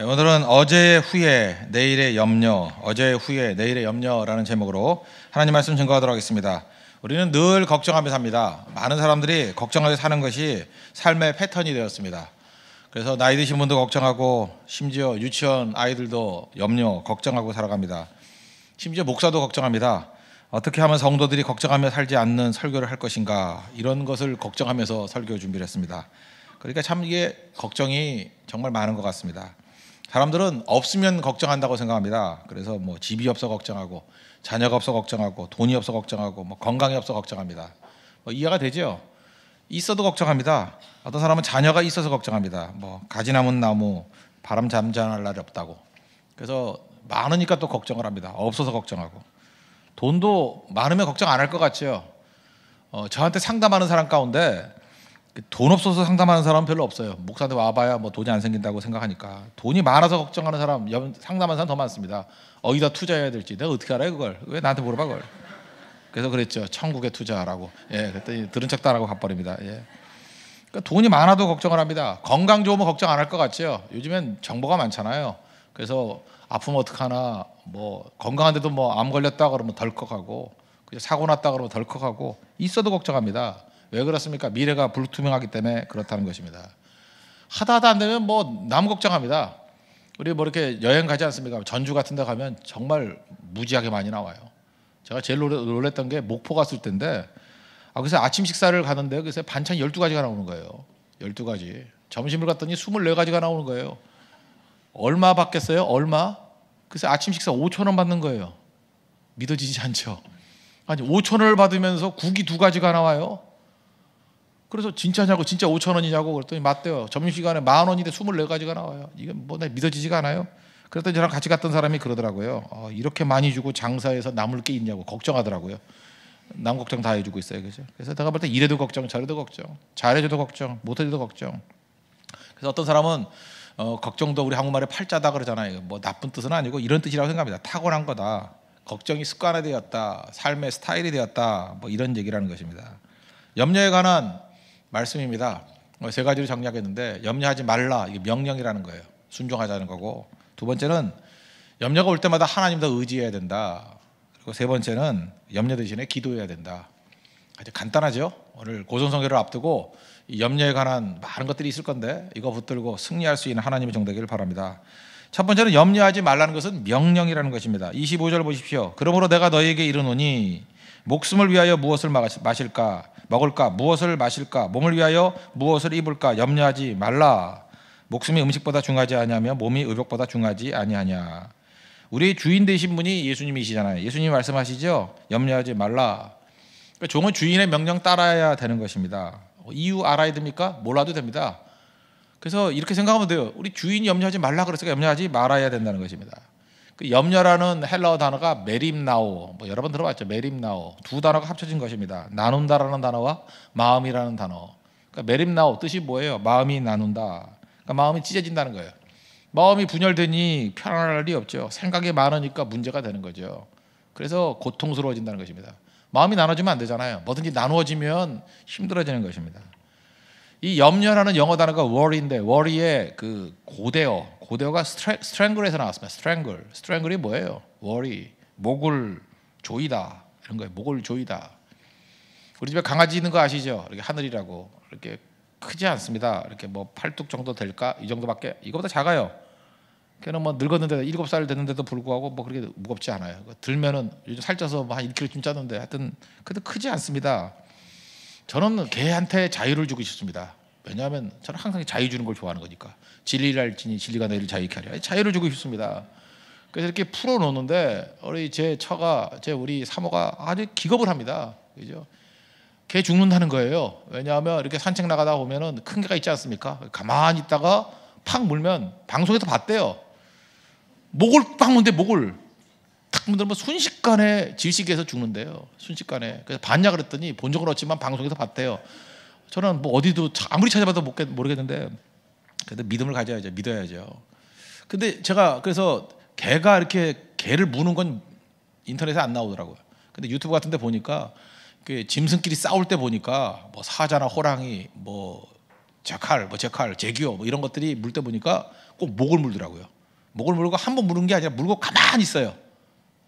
오늘은 어제의 후회, 내일의 염려, 어제의 후회, 내일의 염려라는 제목으로 하나님 말씀 증거하도록 하겠습니다. 우리는 늘 걱정하며 삽니다. 많은 사람들이 걱정하며 사는 것이 삶의 패턴이 되었습니다. 그래서 나이 드신 분도 걱정하고 심지어 유치원 아이들도 염려, 걱정하고 살아갑니다. 심지어 목사도 걱정합니다. 어떻게 하면 성도들이 걱정하며 살지 않는 설교를 할 것인가, 이런 것을 걱정하면서 설교 준비를 했습니다. 그러니까 참 이게 걱정이 정말 많은 것 같습니다. 사람들은 없으면 걱정한다고 생각합니다. 그래서 뭐 집이 없어 걱정하고, 자녀가 없어 걱정하고, 돈이 없어 걱정하고, 뭐 건강이 없어 걱정합니다. 뭐 이해가 되죠? 있어도 걱정합니다. 어떤 사람은 자녀가 있어서 걱정합니다. 뭐 가지 남은 나무, 바람 잠잠할 날이 없다고. 그래서 많으니까 또 걱정을 합니다. 없어서 걱정하고. 돈도 많으면 걱정 안 할 것 같죠. 저한테 상담하는 사람 가운데 돈 없어서 상담하는 사람은 별로 없어요. 목사한테 와봐야 뭐 돈이 안 생긴다고 생각하니까. 돈이 많아서 걱정하는 사람, 상담하는 사람 더 많습니다. 어디다 투자해야 될지 내가 어떻게 알아요 그걸? 왜 나한테 물어봐 그걸? 그래서 그랬죠. 천국에 투자하라고. 그랬더니 들은 척도 안 하고 가버립니다. 그러니까 돈이 많아도 걱정을 합니다. 건강 좋으면 걱정 안 할 것 같죠. 요즘엔 정보가 많잖아요. 그래서 아프면 어떡하나, 뭐 건강한데도 뭐 암 걸렸다 그러면 덜컥하고, 사고 났다 그러면 덜컥하고, 있어도 걱정합니다. 왜 그렇습니까? 미래가 불투명하기 때문에 그렇다는 것입니다. 하다 안 되면 뭐 남 걱정합니다. 우리 뭐 이렇게 여행 가지 않습니까? 전주 같은 데 가면 정말 무지하게 많이 나와요. 제가 제일 놀랬던 게 목포 갔을 때인데, 그래서 아침 식사를 가는데 그래서 반찬 12가지가 나오는 거예요. 12가지. 점심을 갔더니 24가지가 나오는 거예요. 얼마 받겠어요? 얼마? 그래서 아침 식사 5,000원 받는 거예요. 믿어지지 않죠? 아니 5,000원을 받으면서 국이 2가지가 나와요. 그래서 진짜냐고, 진짜 5,000원이냐고 그랬더니 맞대요. 점심시간에 10,000원인데 24가지가 나와요. 이게 뭐 믿어지지가 않아요. 그랬더니 저랑 같이 갔던 사람이 그러더라고요. 이렇게 많이 주고 장사해서 남을 게 있냐고 걱정하더라고요. 남 걱정 다 해주고 있어요. 그죠? 그래서 내가 볼 때 이래도 걱정, 저래도 걱정, 잘해줘도 걱정, 못해줘도 걱정. 그래서 어떤 사람은 걱정도 우리 한국말에 팔자다 그러잖아요. 뭐 나쁜 뜻은 아니고 이런 뜻이라고 생각합니다. 타고난 거다. 걱정이 습관화 되었다. 삶의 스타일이 되었다. 뭐 이런 얘기라는 것입니다. 염려에 관한 말씀입니다. 3가지로 정리하겠는데, 염려하지 말라, 이게 명령이라는 거예요. 순종하자는 거고, 2번째는 염려가 올 때마다 하나님 더 의지해야 된다. 그리고 3번째는 염려 대신에 기도해야 된다. 아주 간단하죠. 오늘 고전성회를 앞두고 이 염려에 관한 많은 것들이 있을 건데 이거 붙들고 승리할 수 있는 하나님의 정되기를 바랍니다. 첫 번째는 염려하지 말라는 것은 명령이라는 것입니다. 25절 보십시오. 그러므로 내가 너희에게 이르노니 목숨을 위하여 무엇을 마실까, 먹을까, 무엇을 마실까, 몸을 위하여 무엇을 입을까 염려하지 말라. 목숨이 음식보다 중하지 아니하며 몸이 의복보다 중하지 아니하냐. 우리 주인 되신 분이 예수님이시잖아요. 예수님이 말씀하시죠. 염려하지 말라. 그러니까 종은 주인의 명령 따라야 되는 것입니다. 이유 알아야 됩니까? 몰라도 됩니다. 그래서 이렇게 생각하면 돼요. 우리 주인이 염려하지 말라 그랬으니까 염려하지 말아야 된다는 것입니다. 그 염려라는 헬라어 단어가 메림나오, 뭐 여러 번 들어봤죠. 메림나오, 2단어가 합쳐진 것입니다. 나눈다라는 단어와 마음이라는 단어. 그러니까 메림나오 뜻이 뭐예요? 마음이 나눈다. 그러니까 마음이 찢어진다는 거예요. 마음이 분열되니 편안할 일이 없죠. 생각이 많으니까 문제가 되는 거죠. 그래서 고통스러워진다는 것입니다. 마음이 나눠지면 안 되잖아요. 뭐든지 나누어지면 힘들어지는 것입니다. 이 염려라는 영어 단어가 worry인데, worry의 그 고대어가 strangle에서 나왔습니다. strangle이 뭐예요? worry, 목을 조이다, 이런 거예요. 목을 조이다. 우리 집에 강아지 있는 거 아시죠? 이렇게 하늘이라고, 이렇게 크지 않습니다. 이렇게 뭐 팔뚝 정도 될까? 이 정도밖에, 이거보다 작아요. 걔는 뭐 늙었는데 7살 됐는데도 불구하고 뭐 그렇게 무겁지 않아요. 들면은 요즘 살쪄서 한 1kg쯤 쪘는데 하여튼 그래도 크지 않습니다. 저는 개한테 자유를 주고 싶습니다. 왜냐하면 저는 항상 자유 주는 걸 좋아하는 거니까. 진리를 알지니 진리가 너희를 자유케 하리라. 자유를 주고 싶습니다. 그래서 이렇게 풀어놓는데 우리 제 처가, 우리 사모가 아주 기겁을 합니다. 그죠? 개 죽는다는 거예요. 왜냐하면 이렇게 산책 나가다 보면은 큰 개가 있지 않습니까? 가만히 있다가 팍 물면 방송에서 봤대요. 목을 팍 문데 목을 탁 문들면 순식간에 질식해서 죽는데요. 순식간에. 그래서 봤냐 그랬더니 본 적은 없지만 방송에서 봤대요. 저는 뭐 어디도 아무리 찾아봐도 모르겠는데 그래도 믿음을 가져야죠. 믿어야죠. 근데 제가 그래서 개를 무는 건 인터넷에 안 나오더라고요. 근데 유튜브 같은 데 보니까 그 짐승끼리 싸울 때 보니까 뭐 사자나 호랑이 뭐 제기어 뭐 이런 것들이 물 때 보니까 꼭 목을 물더라고요. 목을 물고 한 번 무는 게 아니라 물고 가만히 있어요.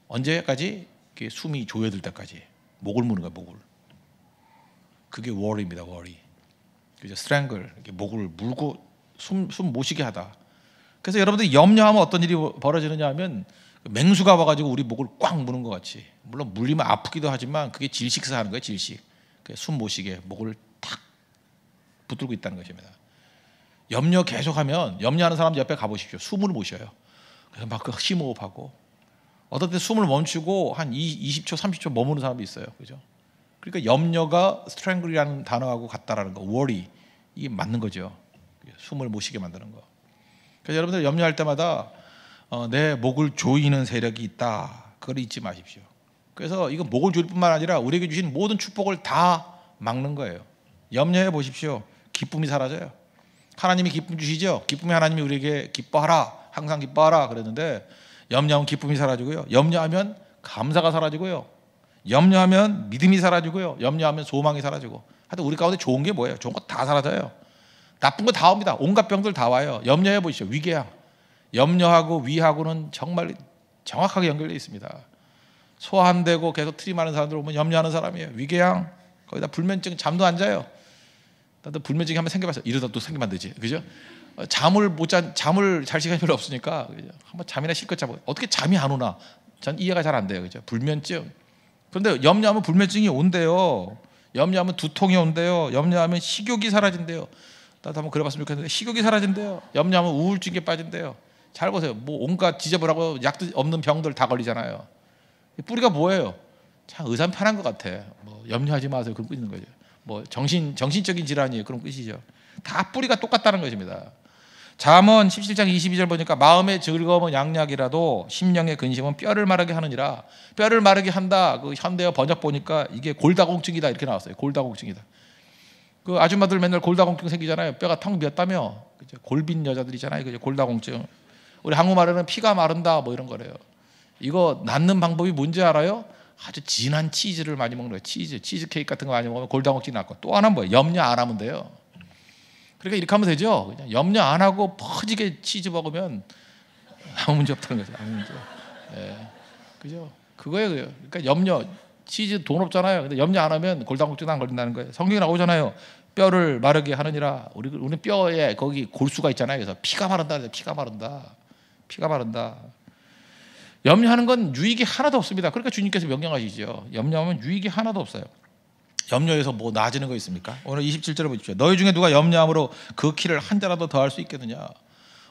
언제까지? 숨이 조여들 때까지 목을 무는 거야. 목을. 그게 worry입니다. worry. 그죠? strangle. 목을 물고 숨 못 쉬게 하다. 그래서 여러분들이 염려하면 어떤 일이 벌어지느냐 하면 맹수가 와가지고 우리 목을 꽉 무는 것 같이. 물론 물리면 아프기도 하지만 그게 질식사 하는 거예요. 질식. 숨 못 쉬게 목을 탁 붙들고 있다는 것입니다. 염려 계속하면 염려하는 사람 옆에 가보십시오. 숨을 못 쉬어요. 그래서 막 심호흡하고 어떤 때 숨을 멈추고 한 20초, 30초 머무는 사람도 있어요. 그죠? 그러니까 염려가 strangle이라는 단어하고 같다라는 거, worry 이게 맞는 거죠. 숨을 못 쉬게 만드는 거. 그래서 여러분들 염려할 때마다 내 목을 조이는 세력이 있다. 그걸 잊지 마십시오. 그래서 이거 목을 조일 뿐만 아니라 우리에게 주신 모든 축복을 다 막는 거예요. 염려해 보십시오. 기쁨이 사라져요. 하나님이 기쁨 주시죠. 기쁨이 하나님이 우리에게 기뻐하라. 항상 기뻐하라 그랬는데 염려하면 기쁨이 사라지고요. 염려하면 감사가 사라지고요. 염려하면 믿음이 사라지고요. 염려하면 소망이 사라지고. 하여튼 우리 가운데 좋은 게 뭐예요? 좋은 거 다 사라져요. 나쁜 거 다 옵니다. 온갖 병들 다 와요. 염려해 보시죠. 위궤양. 염려하고 위하고는 정말 정확하게 연결되어 있습니다. 소화 안 되고 계속 트림하는 사람들 보면 염려하는 사람이에요. 위궤양. 거기다 불면증, 잠도 안 자요. 나도 불면증이 한번 생겨봤어요. 이러다 또 생기면 안 되지. 그죠? 잠을 잘 시간이 별로 없으니까 그죠? 한번 잠이나 실컷 자고 어떻게 잠이 안 오나? 전 이해가 잘 안 돼요. 그죠? 불면증. 그런데 염려하면 불면증이 온대요. 염려하면 두통이 온대요. 염려하면 식욕이 사라진대요. 나도 한번 그래봤으면 좋겠는데 식욕이 사라진대요. 염려하면 우울증에 빠진대요. 잘 보세요. 뭐 온갖 지저분하고 약도 없는 병들 다 걸리잖아요. 뿌리가 뭐예요? 참 의사는 편한 것 같아. 뭐 염려하지 마세요. 그런 뜻 있는 거죠. 뭐 정신적인 질환이에요. 그런 뜻이죠. 다 뿌리가 똑같다는 것입니다. 잠언 17장 22절 보니까 마음의 즐거움은 양약이라도 심령의 근심은 뼈를 마르게 하느니라. 뼈를 마르게 한다. 그 현대어 번역 보니까 이게 골다공증이다 이렇게 나왔어요. 골다공증이다. 그 아줌마들 맨날 골다공증 생기잖아요. 뼈가 텅 비었다며. 그죠? 골빈 여자들이잖아요. 그죠? 골다공증. 우리 한국말에는 피가 마른다 뭐 이런 거래요. 이거 낫는 방법이 뭔지 알아요? 아주 진한 치즈를 많이 먹는 거예요. 치즈 케이크 같은 거 많이 먹으면 골다공증이 낫고 또 하나는 뭐예요? 염려 안 하면 돼요. 그러니까 이렇게 하면 되죠. 그냥 염려 안 하고 퍼지게 치즈 먹으면 아무 문제 없다는 거죠. 아무 문제. 예, 그죠? 그거예요. 그러니까 염려 치즈 돈 없잖아요. 근데 염려 안 하면 골다공증 안 걸린다는 거예요. 성경에 나오잖아요. 뼈를 마르게 하느니라. 우리 뼈에 거기 골수가 있잖아요. 그래서 피가 마른다. 피가 마른다. 염려하는 건 유익이 하나도 없습니다. 그러니까 주님께서 명령하시죠. 염려하면 유익이 하나도 없어요. 염려해서 뭐 나아지는 거 있습니까? 오늘 27절을 보십시오. 너희 중에 누가 염려함으로 그 키를 한 자라도 더할 수 있겠느냐?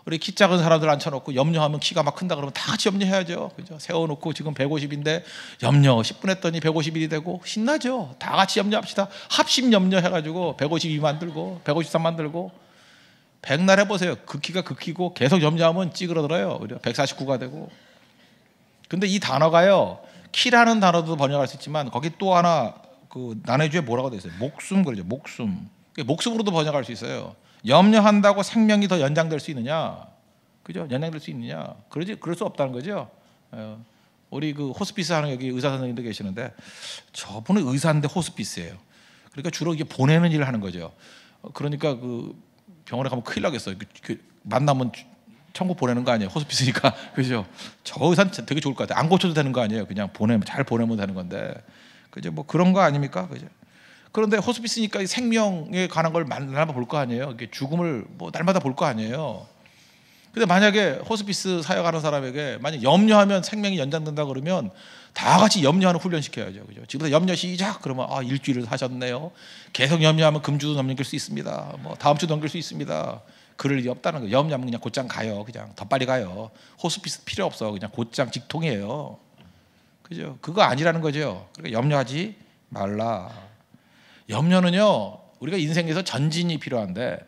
우리 키 작은 사람들 앉혀놓고 염려하면 키가 막 큰다 그러면 다 같이 염려해야죠. 그죠? 세워놓고 지금 150인데 염려 10분 했더니 151이 되고 신나죠. 다 같이 염려합시다. 합심 염려해가지고 152 만들고 153 만들고 백날 해보세요. 그 키가 그 키고 계속 염려하면 찌그러들어요. 149가 되고. 근데 이 단어가요. 키라는 단어도 번역할 수 있지만 거기 또 하나 그 난해주에 뭐라고 되어 있어요? 목숨 그러죠. 목숨으로도 번역할 수 있어요. 염려한다고 생명이 더 연장될 수 있느냐? 그죠? 연장될 수 있느냐? 그럴 수 없다는 거죠. 우리 그 호스피스 하는 여기 의사 선생님도 계시는데 저분은 의사인데 호스피스예요. 그러니까 주로 이게 보내는 일을 하는 거죠. 그러니까 그 병원에 가면 큰일 나겠어요. 만나면 천국 보내는 거 아니에요? 호스피스니까. 그죠? 저 의사는 되게 좋을 것 같아요. 안 고쳐도 되는 거 아니에요? 그냥 잘 보내면 되는 건데. 그죠? 뭐 그런 거 아닙니까? 그죠? 그런데 호스피스니까 생명에 관한 걸 날마다 볼 거 아니에요? 이게 죽음을 뭐 날마다 볼 거 아니에요? 근데 만약에 호스피스 사역하는 사람에게 만약 염려하면 생명이 연장된다 그러면 다 같이 염려하는 훈련 시켜야죠. 그죠? 지금부터 염려 시작. 그러면 일주일을 하셨네요. 계속 염려하면 금주도 넘길 수 있습니다. 뭐 다음 주 넘길 수 있습니다. 그럴 일이 없다는 거예요. 염려하면 그냥 곧장 가요. 그냥 더 빨리 가요. 호스피스 필요 없어. 그냥 곧장 직통이에요. 그죠? 그거 아니라는 거죠. 그러니까 염려하지 말라. 염려는요, 우리가 인생에서 전진이 필요한데,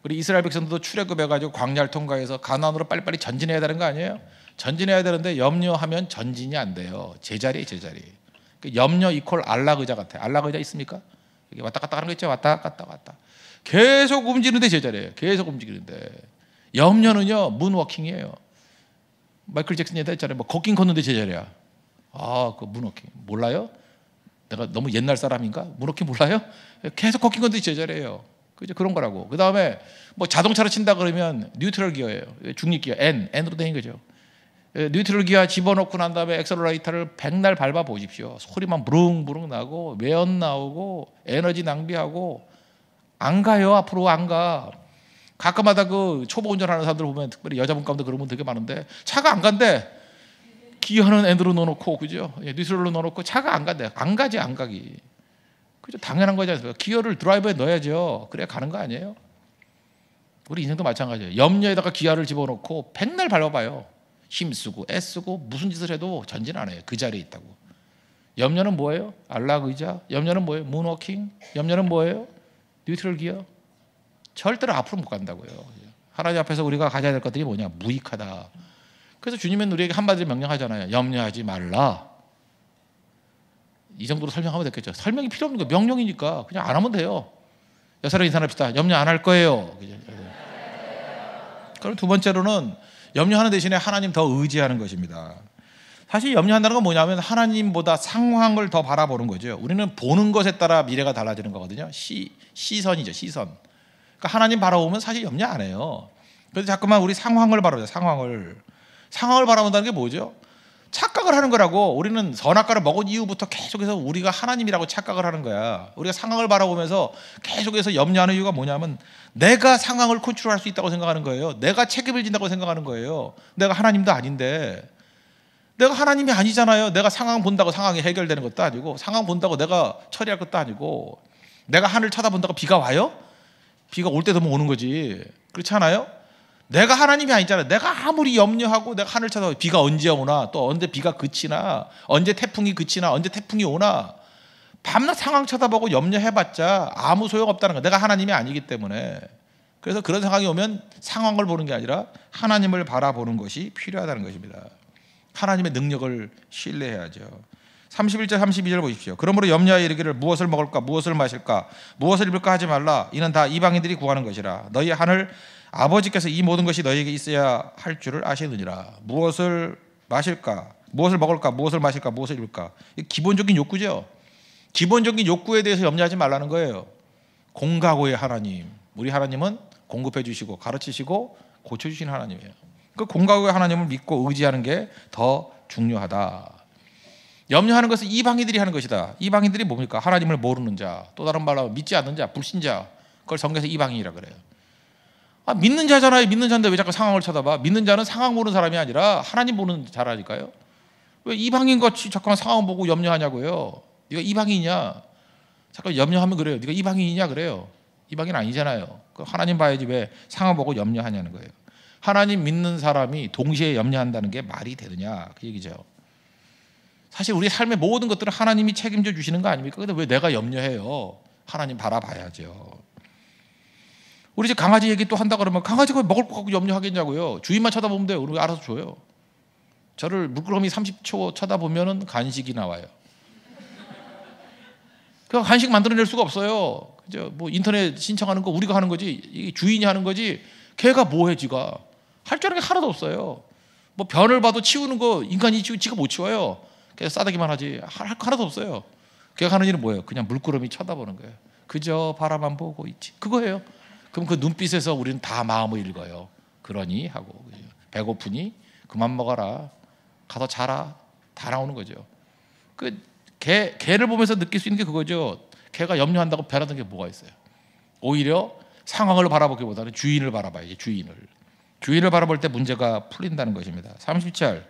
우리 이스라엘 백성들도 출애굽해가지고 광야를 통과해서 가나안으로 빨리빨리 전진해야 되는 거 아니에요? 전진해야 되는데 염려하면 전진이 안 돼요. 제자리. 염려 이퀄 안락의자 같아요. 안락의자 있습니까? 이게 왔다 갔다 하는 거 있죠? 왔다 갔다. 계속 움직이는데 제자리예요. 계속 움직이는데. 염려는요, 문워킹이에요. 마이클 잭슨이 했잖아요. 뭐 걷긴 걷는데 제자리야. 그 문워킹 몰라요? 내가 너무 옛날 사람인가? 문워킹 몰라요? 계속 걷긴 걷는데 제자리예요. 그죠? 그런 거라고. 그 다음에 뭐 자동차로 친다 그러면 뉴트럴 기어예요. 중립 기어, N으로 된 거죠. 뉴트럴 기어 집어넣고 난 다음에 엑셀러레이터를 백날 밟아 보십시오. 소리만 부릉부릉 나고 외연 나오고 에너지 낭비하고 안 가요. 앞으로 안 가. 가끔마다 그 초보 운전하는 사람들 보면 특별히 여자분 가운데 그런 분 되게 많은데 차가 안 간대. 기어는 N으로 넣어놓고 그죠? 뉴트럴로 넣어놓고 차가 안 간대. 안 가지 안 가기. 그죠? 당연한 거지 않습니까? 기어를 드라이버에 넣어야죠. 그래야 가는 거 아니에요? 우리 인생도 마찬가지예요. 염려에다가 기어를 집어넣고 백날 밟아봐요. 힘쓰고 애쓰고 무슨 짓을 해도 전진 안 해요. 그 자리에 있다고. 염려는 뭐예요? 안락 의자. 염려는 뭐예요? 문워킹. 염려는 뭐예요? 뉴트럴 기어. 절대로 앞으로 못 간다고요. 하나님 앞에서 우리가 가져야 될 것들이 뭐냐? 무익하다. 그래서 주님은 우리에게 한마디로 명령하잖아요. 염려하지 말라. 이 정도로 설명하면 됐겠죠. 설명이 필요 없는 거 명령이니까 그냥 안 하면 돼요. 여사람 인사합시다. 염려 안 할 거예요. 그럼 두 번째로는 염려하는 대신에 하나님 더 의지하는 것입니다. 사실 염려한다는 건 뭐냐면 하나님보다 상황을 더 바라보는 거죠. 우리는 보는 것에 따라 미래가 달라지는 거거든요. 시선이죠. 시선. 그러니까 하나님 바라보면 사실 염려 안 해요. 그래서 자꾸만 우리 상황을 바라보죠. 상황을 바라본다는 게 뭐죠? 착각을 하는 거라고. 우리는 선악과를 먹은 이후부터 계속해서 우리가 하나님이라고 착각을 하는 거야. 우리가 상황을 바라보면서 계속해서 염려하는 이유가 뭐냐면 내가 상황을 컨트롤할 수 있다고 생각하는 거예요. 내가 책임을 진다고 생각하는 거예요. 내가 하나님도 아닌데. 내가 하나님이 아니잖아요. 내가 상황 본다고 상황이 해결되는 것도 아니고 상황 본다고 내가 처리할 것도 아니고 내가 하늘 쳐다본다고 비가 와요? 비가 올 때 되면 오는 거지. 그렇지 않아요? 내가 하나님이 아니잖아요. 내가 아무리 염려하고 내가 하늘 쳐다봐 비가 언제 오나 또 언제 비가 그치나 언제 태풍이 그치나 언제 태풍이 오나 밤낮 상황 쳐다보고 염려해봤자 아무 소용없다는 거야. 내가 하나님이 아니기 때문에. 그래서 그런 상황이 오면 상황을 보는 게 아니라 하나님을 바라보는 것이 필요하다는 것입니다. 하나님의 능력을 신뢰해야죠. 31절 32절 보십시오. 그러므로 염려하여 이르기를 무엇을 먹을까 무엇을 마실까 무엇을 입을까 하지 말라. 이는 다 이방인들이 구하는 것이라. 너희 하늘 아버지께서 이 모든 것이 너희에게 있어야 할 줄을 아시느니라. 무엇을 마실까 무엇을 먹을까 무엇을 마실까 무엇을 입을까. 기본적인 욕구죠. 기본적인 욕구에 대해서 염려하지 말라는 거예요. 공가고의 하나님. 우리 하나님은 공급해 주시고 가르치시고 고쳐주시는 하나님이에요. 그 공가고의 하나님을 믿고 의지하는 게 더 중요하다. 염려하는 것은 이방인들이 하는 것이다. 이방인들이 뭡니까? 하나님을 모르는 자, 또 다른 말로 믿지 않는 자, 불신자. 그걸 성경에서 이방인이라 그래요. 믿는 자잖아요. 믿는 자인데 왜 자꾸 상황을 쳐다봐? 믿는 자는 상황 보는 사람이 아니라 하나님 보는 자라니까요. 왜 이방인같이 잠깐 상황 보고 염려하냐고요. 네가 이방인이냐? 잠깐 염려하면 그래요. 네가 이방인이냐 그래요. 이방인 아니잖아요. 하나님 봐야지 왜 상황 보고 염려하냐는 거예요. 하나님 믿는 사람이 동시에 염려한다는 게 말이 되느냐 그 얘기죠. 사실 우리 삶의 모든 것들은 하나님이 책임져 주시는 거 아닙니까? 근데 왜 내가 염려해요? 하나님 바라봐야죠. 우리 집 강아지 얘기 또 한다 그러면 강아지가 먹을 거 갖고 염려하겠냐고요. 주인만 쳐다보면 돼요. 우리 알아서 줘요. 저를 물끄러미 30초 쳐다보면 간식이 나와요. 그 간식 만들어낼 수가 없어요. 그죠? 뭐 인터넷 신청하는 거 우리가 하는 거지 주인이 하는 거지. 걔가 뭐해 지가 할 줄 아는 게 하나도 없어요. 뭐 변을 봐도 치우는 거 인간이 지가 못 치워요. 그래서 싸대기만 하지 할 거 하나도 없어요. 걔가 하는 일은 뭐예요? 그냥 물끄러미 쳐다보는 거예요. 그저 바라만 보고 있지. 그거예요. 그럼 그 눈빛에서 우리는 다 마음을 읽어요. 그러니 하고 배고프니 그만 먹어라. 가서 자라. 다 나오는 거죠. 그 개를 보면서 느낄 수 있는 게 그거죠. 개가 염려한다고 변하던 게 뭐가 있어요? 오히려 상황을 바라보기보다는 주인을 바라봐야지. 주인을 바라볼 때 문제가 풀린다는 것입니다. 30절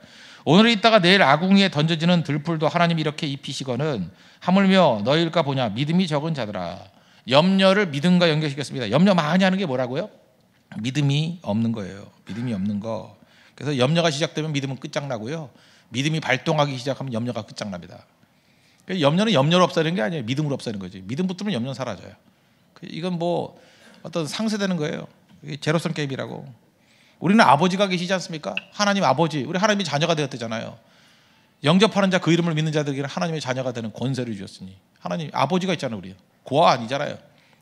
오늘 있다가 내일 아궁이에 던져지는 들풀도 하나님이 이렇게 입히시거는 하물며 너희일까 보냐 믿음이 적은 자들아. 염려를 믿음과 연결시켰습니다. 염려 많이 하는 게 뭐라고요? 믿음이 없는 거예요. 믿음이 없는 거. 그래서 염려가 시작되면 믿음은 끝장나고요. 믿음이 발동하기 시작하면 염려가 끝장납니다. 염려는 염려로 없애는 게 아니에요. 믿음으로 없애는 거지. 믿음 붙으면 염려는 사라져요. 이건 뭐 어떤 상쇄되는 거예요. 제로섬 게임이라고. 우리는 아버지가 계시지 않습니까? 하나님 아버지. 우리 하나님이 자녀가 되었대잖아요. 영접하는 자 그 이름을 믿는 자들에게는 하나님의 자녀가 되는 권세를 주셨으니 하나님 아버지가 있잖아요. 우리 고아 아니잖아요.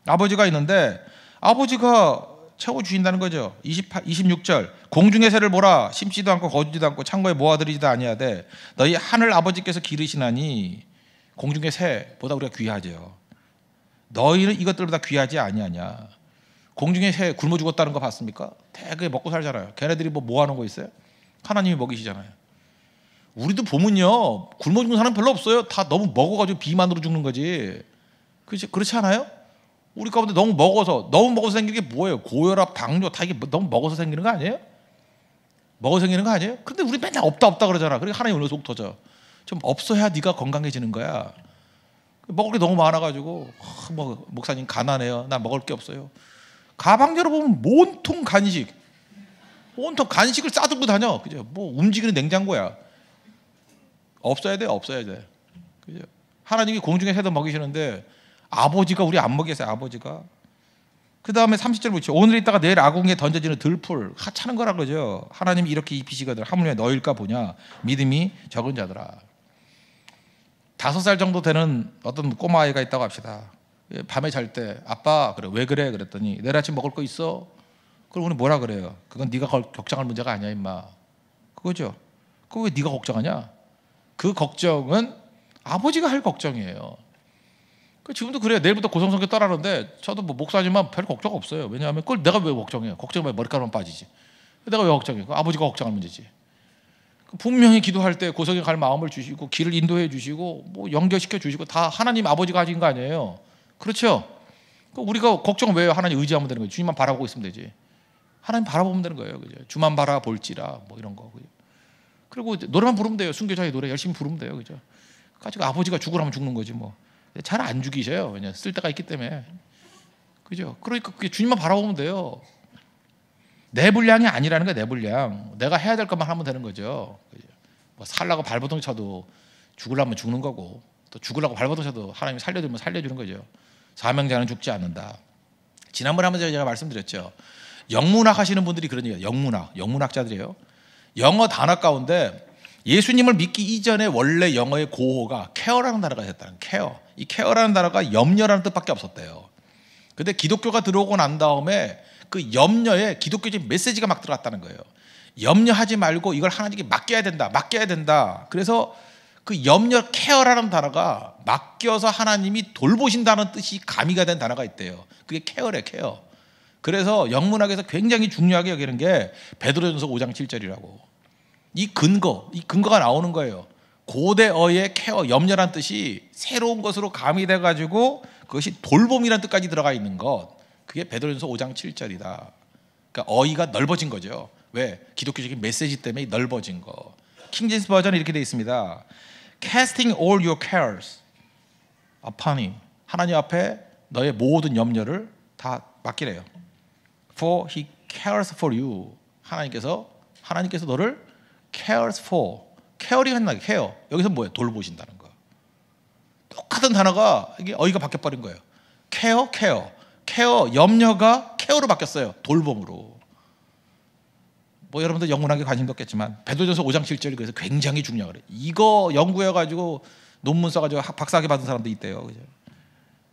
아버지가 있는데 아버지가 채워주신다는 거죠. 26절 공중의 새를 보라. 심지도 않고 거두지도 않고 창고에 모아들이지도 아니하되 너희 하늘 아버지께서 기르시나니. 공중의 새보다 우리가 귀하죠. 너희는 이것들보다 귀하지 아니하냐. 공중에 새 굶어 죽었다는 거 봤습니까? 되게 먹고 살잖아요. 걔네들이 뭐 하는 거 있어요? 하나님이 먹이시잖아요. 우리도 보면요, 굶어 죽는 사람 별로 없어요. 다 너무 먹어가지고 비만으로 죽는 거지. 그렇지 않아요? 우리 가운데 너무 먹어서 생기는 게 뭐예요? 고혈압, 당뇨 다 이게 너무 먹어서 생기는 거 아니에요? 먹어서 생기는 거 아니에요? 근데 우리 맨날 없다 그러잖아. 그러니까 하나님 오늘 속 터져. 좀 없어야 네가 건강해지는 거야. 먹을 게 너무 많아가지고 뭐 목사님 가난해요. 나 먹을 게 없어요. 가방 열어보면 온통 간식을 싸들고 다녀. 그죠? 뭐 움직이는 냉장고야. 없어야 돼. 그죠? 하나님이 공중에 새도 먹이시는데 아버지가 우리 안 먹였어요. 아버지가. 그 다음에 30절 보시죠. 오늘 있다가 내일 아궁이에 던져지는 들풀 하찮은 거라 그러죠. 하나님이 이렇게 입히시거든. 하물며 너일까 보냐. 믿음이 적은 자들아. 5살 정도 되는 어떤 꼬마아이가 있다고 합시다. 밤에 잘 때 아빠 그래 왜 그래 그랬더니 내일 아침 먹을 거 있어. 그럼 우리 뭐라 그래요? 그건 네가 걱정할 문제가 아니야 임마. 그거죠. 그거 왜 네가 걱정하냐? 그 걱정은 아버지가 할 걱정이에요. 지금도 그래요. 내일부터 고성성교 따라하는데 저도 뭐 목사지만 별 걱정 없어요. 왜냐하면 그걸 내가 왜 걱정해요? 걱정하면 머리카락만 빠지지. 내가 왜 걱정해? 아버지가 걱정할 문제지. 분명히 기도할 때 고성에 갈 마음을 주시고 길을 인도해 주시고 뭐 연결시켜 주시고 다 하나님 아버지가 하신 거 아니에요. 그렇죠? 우리가 걱정 왜 해요? 하나님 의지하면 되는 거예요. 주님만 바라보고 있으면 되지. 하나님 바라보면 되는 거예요. 그죠? 주만 바라볼지라 뭐 이런 거. 그죠? 그리고 노래만 부르면 돼요. 순교자의 노래 열심히 부르면 돼요. 그죠? 가지고 아버지가 죽으라면 죽는 거지 뭐. 잘 안 죽이셔요. 왜냐 쓸 데가 있기 때문에. 그죠? 그러니까 그게 주님만 바라보면 돼요. 내 분량이 아니라는 거야. 내 분량. 내가 해야 될 것만 하면 되는 거죠. 그죠? 뭐 살라고 발버둥 쳐도 죽으려면 죽는 거고 또 죽으려고 발버둥 쳐도 하나님이 살려주면 살려주는 거죠. 사명자는 죽지 않는다. 지난번에 한번 제가 말씀드렸죠. 영문학 하시는 분들이 그런 얘기예요. 영문학자들이에요. 영어 단어 가운데 예수님을 믿기 이전에 원래 영어의 고호가 케어라는 단어가 있었다는 케어. 이 케어라는 단어가 염려라는 뜻밖에 없었대요. 근데 기독교가 들어오고 난 다음에 그 염려에 기독교적인 메시지가 막 들어갔다는 거예요. 염려하지 말고 이걸 하나님께 맡겨야 된다. 그래서 그 염려 케어라는 단어가 맡겨서 하나님이 돌보신다는 뜻이 가미가 된 단어가 있대요. 그게 케어래, 케어. 그래서 영문학에서 굉장히 중요하게 여기는 게 베드로전서 5장 7절이라고. 이 근거가 나오는 거예요. 고대어의 케어, 염려란 뜻이 새로운 것으로 가미돼 가지고 그것이 돌봄이라는 뜻까지 들어가 있는 것. 그게 베드로전서 5장 7절이다. 그러니까 어휘가 넓어진 거죠. 왜? 기독교적인 메시지 때문에 넓어진 거. 킹제임스 버전은 이렇게 되어 있습니다. Casting all your cares upon him. 하나님 앞에 너의 모든 염려를 다 맡기래요. For he cares for you. 하나님께서 너를 cares for. 케어링 한다. 케어. 여기서 뭐예요? 돌보신다는 거. 똑같은 단어가 이게 어휘가 바뀌어 버린 거예요. 케어. 염려가 케어로 바뀌었어요. 돌봄으로. 뭐 여러분들 영문학에 관심도 없겠지만 베드로전서 5장 7절이 그래서 굉장히 중요하래요. 이거 연구해 가지고 논문 써 가지고 박사학위 받은 사람도 있대요. 그죠?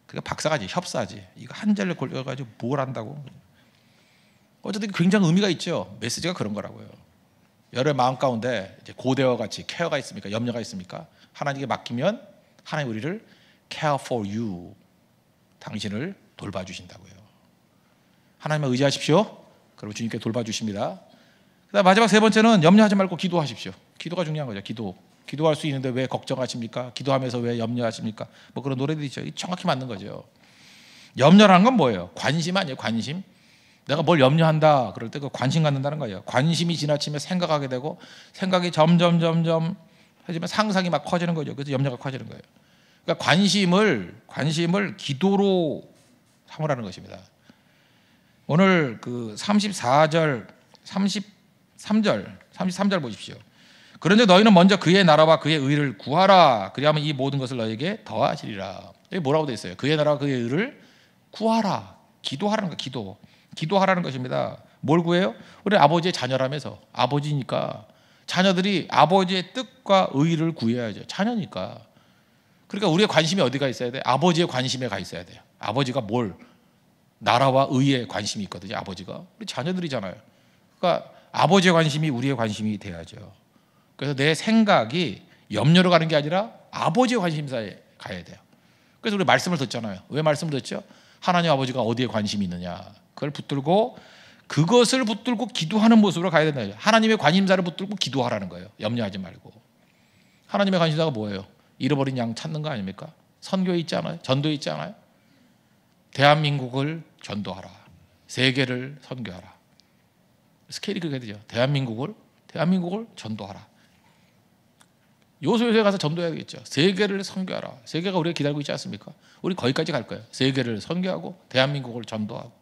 그게 박사가지, 협사지. 이거 한 절을 골려 가지고 뭘 한다고. 어쨌든 굉장히 의미가 있죠. 메시지가 그런 거라고요. 여러분의 마음 가운데 이제 고대어 같이 케어가 있습니까? 염려가 있습니까? 하나님께 맡기면 하나님 우리를 care for you. 당신을 돌봐주신다고요. 하나님을 의지하십시오. 그럼 주님께 돌봐주십니다. 그다음 마지막 세 번째는 염려하지 말고 기도하십시오. 기도가 중요한 거죠. 기도할 수 있는데 왜 걱정하십니까? 기도하면서 왜 염려하십니까? 뭐 그런 노래들이 있죠. 정확히 맞는 거죠. 염려라는 건 뭐예요? 관심 아니에요? 관심. 내가 뭘 염려한다 그럴 때 그 관심 갖는다는 거예요. 관심이 지나치면 생각하게 되고 생각이 점점 하지만 상상이 막 커지는 거죠. 그래서 염려가 커지는 거예요. 그러니까 관심을 기도로 삼으라는 것입니다. 오늘 그 34절, 33절 보십시오. 그런데 너희는 먼저 그의 나라와 그의 의를 구하라. 그리하면 이 모든 것을 너에게 더하시리라. 여기 뭐라고 되어 있어요? 그의 나라와 그의 의를 구하라. 기도하라는 거. 기도하라는 것입니다. 뭘 구해요? 우리 아버지의 자녀라면서. 아버지니까 자녀들이 아버지의 뜻과 의를 구해야죠. 자녀니까. 그러니까 우리의 관심이 어디가 있어야 돼? 아버지의 관심에 가 있어야 돼요. 아버지가 뭘? 나라와 의에 관심이 있거든요. 아버지가. 우리 자녀들이잖아요. 그러니까 아버지의 관심이 우리의 관심이 돼야죠. 그래서 내 생각이 염려로 가는 게 아니라 아버지의 관심사에 가야 돼요. 그래서 우리 말씀을 듣잖아요. 왜 말씀을 듣죠? 하나님 아버지가 어디에 관심이 있느냐, 그것을 붙들고 기도하는 모습으로 가야 된다. 하나님의 관심사를 붙들고 기도하라는 거예요. 염려하지 말고. 하나님의 관심사가 뭐예요? 잃어버린 양 찾는 거 아닙니까? 선교에 있지 않아요? 전도에 있지 않아요? 대한민국을 전도하라. 세계를 선교하라. 스케일이 그렇게 되죠. 대한민국을 전도하라. 요소요소에 가서 전도해야 되겠죠. 세계를 선교하라. 세계가 우리가 기다리고 있지 않습니까? 우리 거기까지 갈 거예요. 세계를 선교하고 대한민국을 전도하고.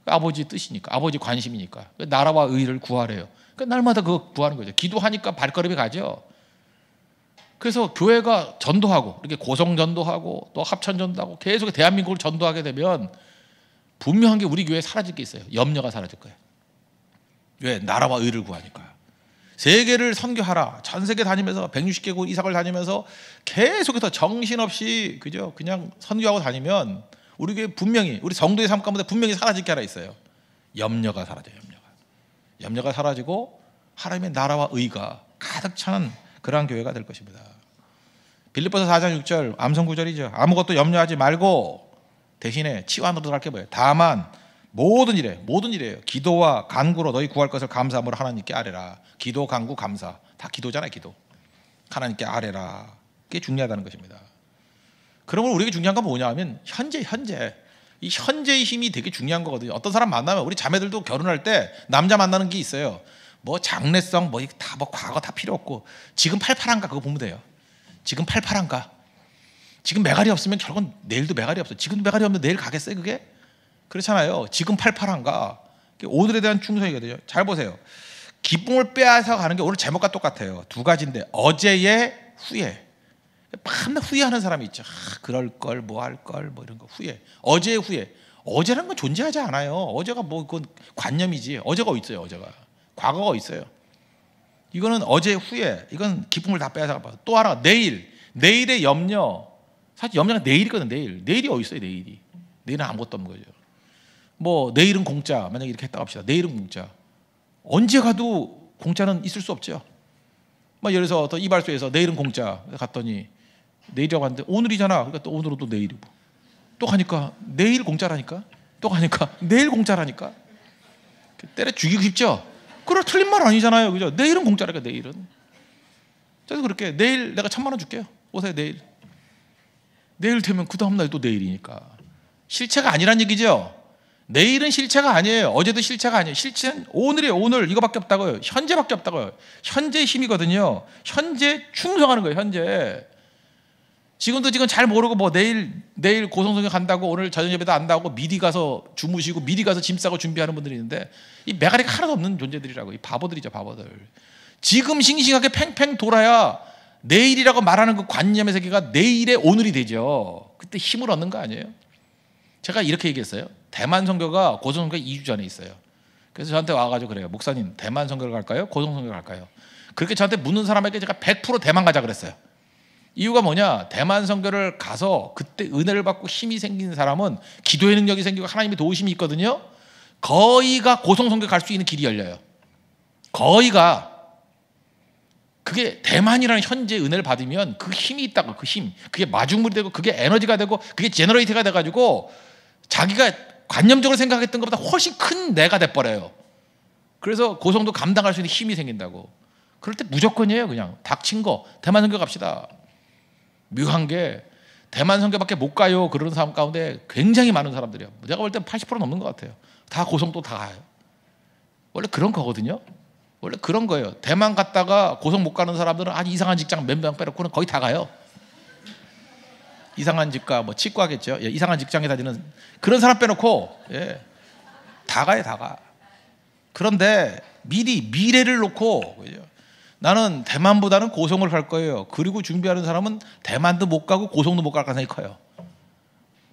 아버지 뜻이니까, 아버지 관심이니까. 나라와 의를 구하래요. 날마다 그거 구하는 거죠. 기도하니까 발걸음이 가죠. 그래서 교회가 전도하고, 이렇게 고성 전도하고 또 합천 전도하고 계속 대한민국을 전도하게 되면 분명한 게 우리 교회에 사라질 게 있어요. 염려가 사라질 거예요. 왜? 나라와 의를 구하니까. 세계를 선교하라. 전 세계 다니면서 160개국 이상을 다니면서 계속해서 정신없이 그냥 선교하고 다니면 우리 교회 분명히, 우리 성도의 삶 가운데 분명히 사라질 게 하나 있어요. 염려가 사라져요. 염려가 사라지고 하나님의 나라와 의가 가득 차는 그러한 교회가 될 것입니다. 빌립보서 4장 6절 암송 구절이죠. 아무것도 염려하지 말고 대신에 치환으로 들어갈 게 뭐예요? 다만 모든 일이에요. 기도와 간구로 너희 구할 것을 감사함으로 하나님께 아뢰라. 기도, 간구, 감사 다 기도잖아요. 기도. 하나님께 아뢰라. 그게 중요하다는 것입니다. 그러면 우리에게 중요한 건 뭐냐 하면 현재. 이 현재의 힘이 되게 중요한 거거든요. 어떤 사람 만나면, 우리 자매들도 결혼할 때 남자 만나는 게 있어요. 뭐 장래성 과거 다 필요 없고 지금 팔팔한가 그거 보면 돼요. 지금 팔팔한가. 지금 매갈이 없으면 결국은 내일도 매갈이 없어. 지금 매갈이 없는데 내일 가겠어요 그게? 그렇잖아요. 지금 팔팔한가. 오늘에 대한 충성이거든요. 잘 보세요. 기쁨을 빼앗아 가는 게 오늘 제목과 똑같아요. 두 가지인데 어제의 후회. 밤낮 후회하는 사람이 있죠. 그럴 걸, 뭐 할 걸, 뭐 이런 거 후회. 어제의 후회. 어제라는 건 존재하지 않아요. 어제가 뭐 그건 관념이지. 어제가 있어요. 과거가 있어요. 이거는 어제의 후회. 이건 기쁨을 다 빼앗아 가. 또 하나 내일의 염려. 사실 염려가 내일이거든. 내일이 어디 있어요? 내일은 아무것도 없는 거죠. 뭐 내일은 공짜. 만약에 이렇게 했다고 합시다. 내일은 공짜. 언제 가도 공짜는 있을 수 없죠. 뭐 예를 들어서 또 이발소에서 내일은 공짜 갔더니 내일이라고 하는데 오늘이잖아. 그러니까 또 오늘은 또 내일이고 또 가니까 내일 공짜라니까. 또 가니까 내일 공짜라니까. 때려 죽이고 싶죠. 그래 틀린 말 아니잖아요. 그죠? 내일은 공짜라니까. 내일은. 그래서 그렇게 내일 내가 1,000만 원 줄게요. 오세요. 내일 되면 그 다음 날 또 내일이니까. 실체가 아니란 얘기죠. 내일은 실체가 아니에요. 어제도 실체가 아니에요. 실체는 오늘이에요. 오늘 이거밖에 없다고요. 현재밖에 없다고요. 현재의 힘이거든요. 현재 충성하는 거예요. 현재. 지금 잘 모르고 뭐 내일 고성성에 간다고 오늘 저녁 예배도 안다고 미리 가서 주무시고 미리 가서 짐 싸고 준비하는 분들이 있는데 이 매가리가 하나도 없는 존재들이라고. 이 바보들이죠. 바보들. 지금 싱싱하게 팽팽 돌아야 내일이라고 말하는 그 관념의 세계가 내일의 오늘이 되죠. 그때 힘을 얻는 거 아니에요? 제가 이렇게 얘기했어요. 대만 선교가 고성 선교가 2주 전에 있어요. 그래서 저한테 와가지고 그래요. 목사님 대만 선교를 갈까요? 고성 선교를 갈까요? 그렇게 저한테 묻는 사람에게 제가 100% 대만 가자 그랬어요. 이유가 뭐냐? 대만 선교를 가서 그때 은혜를 받고 힘이 생긴 사람은 기도의 능력이 생기고 하나님의 도우심이 있거든요. 거의가 고성 선교 갈 수 있는 길이 열려요. 거의가. 그게 대만이라는 현재 은혜를 받으면 그 힘이 있다고. 그 힘. 그게 마중물이 되고 그게 에너지가 되고 그게 제너레이터가 돼가지고 자기가 관념적으로 생각했던 것보다 훨씬 큰 내가 돼버려요. 그래서 고성도 감당할 수 있는 힘이 생긴다고. 그럴 때 무조건이에요. 그냥 닥친 거 대만 선교 갑시다. 묘한 게 대만 선교밖에 못 가요. 그런 사람 가운데 굉장히 많은 사람들이에요. 내가 볼 때 80% 넘는 것 같아요. 다 고성도 다 가요. 원래 그런 거거든요. 원래 그런 거예요. 대만 갔다가 고성 못 가는 사람들은 아주 이상한 직장 몇 명 빼놓고는 거의 다 가요. 이상한 직과 뭐 치과겠죠. 예, 이상한 직장에 다니는 그런 사람 빼놓고 다 가요. 다 가. 그런데 미래를 놓고 그죠? 나는 대만보다는 고성을 갈 거예요. 그리고 준비하는 사람은 대만도 못 가고 고성도 못 갈 가능성이 커요.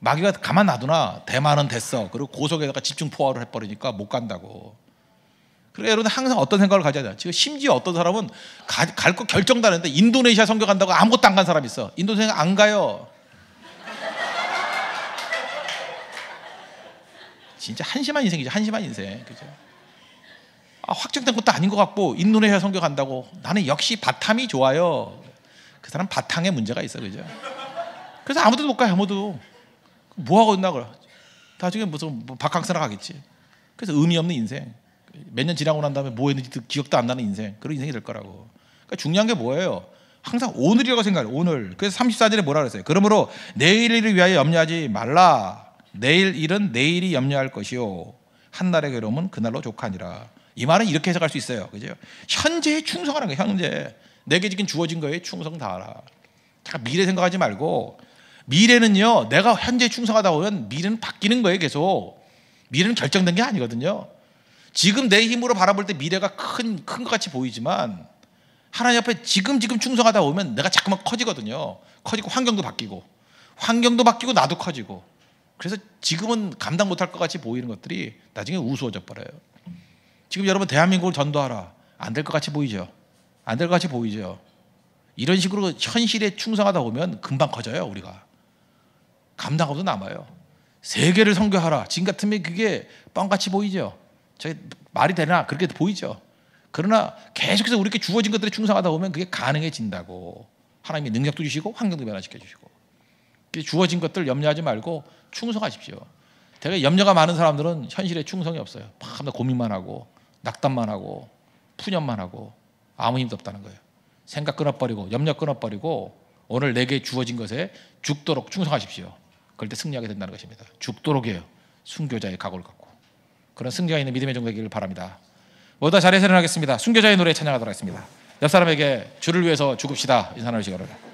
마귀가 가만 놔두나 대만은 됐어. 그리고 고성에다가 집중 포화를 해버리니까 못 간다고. 그래서 여러분 항상 어떤 생각을 가져야 돼요. 지금 심지어 어떤 사람은 갈 거 결정도 안 했는데 인도네시아 선교 간다고 아무것도 안 간 사람이 있어. 인도네시아 안 가요. 진짜 한심한 인생이죠. 한심한 인생. 그죠? 확정된 것도 아닌 것 같고 인도네시아 선교 간다고. 나는 역시 바탐이 좋아요. 그 사람 바탕에 문제가 있어. 그죠? 그래서 아무도 못 가요. 아무도. 뭐 하고 있나 그래. 나중에 무슨 뭐 바캉스나 가겠지. 그래서 의미 없는 인생. 몇 년 지나고 난 다음에 뭐 했는지 기억도 안 나는 인생. 그런 인생이 될 거라고. 그러니까 중요한 게 뭐예요? 항상 오늘이라고 생각해요. 오늘. 그래서 34절에 뭐라 그랬어요? 그러므로 내일 일을 위하여 염려하지 말라. 내일 일은 내일이 염려할 것이요 한날의 괴로움은 그날로 족하니라. 이 말은 이렇게 해석할 수 있어요. 그죠? 현재에 충성하는 거예요. 현재. 내게 지금 주어진 거에 충성 다하라. 잠깐 미래 생각하지 말고, 미래는요, 내가 현재 충성하다 보면 미래는 바뀌는 거예요. 계속. 미래는 결정된 게 아니거든요. 지금 내 힘으로 바라볼 때 미래가 큰 것 같이 보이지만 하나님 앞에 지금 충성하다 보면 내가 자꾸만 커지거든요. 커지고 환경도 바뀌고 나도 커지고. 그래서 지금은 감당 못할 것 같이 보이는 것들이 나중에 우스워져 버려요. 지금 여러분 대한민국을 전도하라. 안 될 것 같이 보이죠. 안 될 것 같이 보이죠. 이런 식으로 현실에 충성하다 보면 금방 커져요. 우리가 감당하고도 남아요. 세계를 선교하라. 지금 같으면 그게 뻥같이 보이죠. 저게 말이 되나 그렇게 보이죠. 그러나 계속해서 우리에게 주어진 것들에 충성하다 보면 그게 가능해진다고. 하나님이 능력도 주시고 환경도 변화시켜 주시고. 주어진 것들 염려하지 말고 충성하십시오. 되게 염려가 많은 사람들은 현실에 충성이 없어요. 밤낮 고민만 하고 낙담만 하고 푸념만 하고 아무 힘도 없다는 거예요. 생각 끊어버리고 염려 끊어버리고 오늘 내게 주어진 것에 죽도록 충성하십시오. 그럴 때 승리하게 된다는 것입니다. 죽도록이에요. 순교자의 각오를 갖고. 그런 승리가 있는 믿음의 종 되기를 바랍니다. 모두 다 자리에서 일어나겠습니다. 순교자의 노래 찬양하도록 하겠습니다. 옆 사람에게 주를 위해서 죽읍시다 인사하는 시간을.